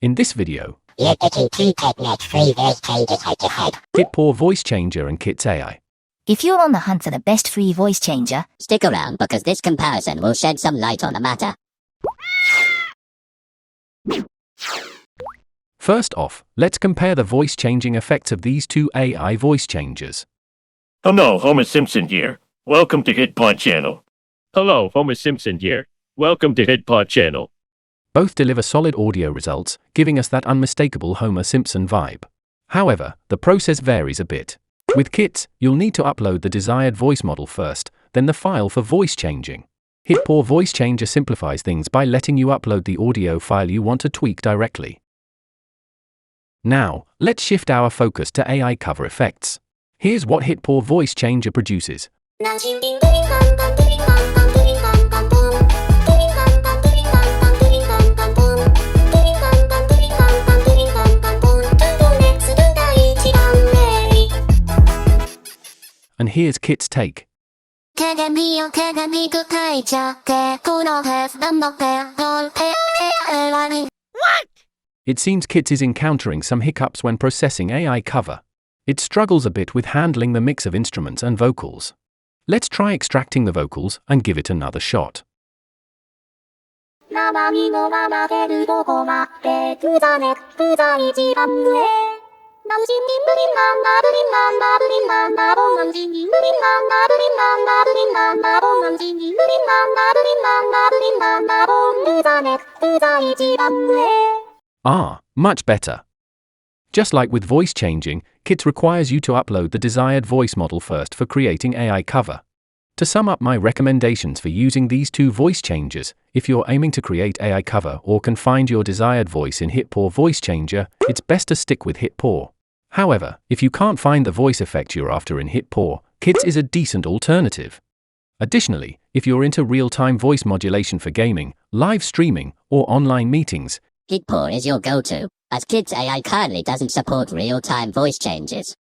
In this video, HitPaw voice changer and Kit's AI. If you're on the hunt for the best free voice changer, stick around because this comparison will shed some light on the matter. First off, let's compare the voice changing effects of these two AI voice changers. Hello, Homer Simpson here. Welcome to HitPaw channel. Hello, Homer Simpson here. Welcome to HitPaw channel. Both deliver solid audio results, giving us that unmistakable Homer Simpson vibe. However, the process varies a bit. With Kits, you'll need to upload the desired voice model first, then the file for voice changing. HitPaw Voice Changer simplifies things by letting you upload the audio file you want to tweak directly. Now, let's shift our focus to AI cover effects. Here's what HitPaw Voice Changer produces. And here's Kit's take. What? It seems Kits is encountering some hiccups when processing AI cover. It struggles a bit with handling the mix of instruments and vocals. Let's try extracting the vocals and give it another shot. Much better. Just like with voice changing, Kits requires you to upload the desired voice model first for creating AI cover. To sum up my recommendations for using these two voice changers, if you're aiming to create AI cover or can find your desired voice in HitPaw Voice Changer, it's best to stick with HitPaw. However, if you can't find the voice effect you're after in HitPaw, Kits is a decent alternative. Additionally, if you're into real-time voice modulation for gaming, live streaming, or online meetings, HitPaw is your go-to, as Kit's AI currently doesn't support real-time voice changes.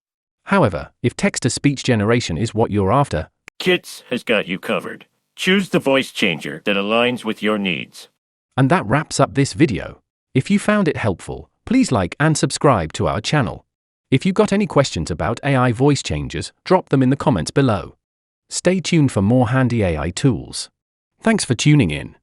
However, if text-to-speech generation is what you're after, Kits has got you covered. Choose the voice changer that aligns with your needs. And that wraps up this video. If you found it helpful, please like and subscribe to our channel. If you got any questions about AI voice changers, drop them in the comments below. Stay tuned for more handy AI tools. Thanks for tuning in.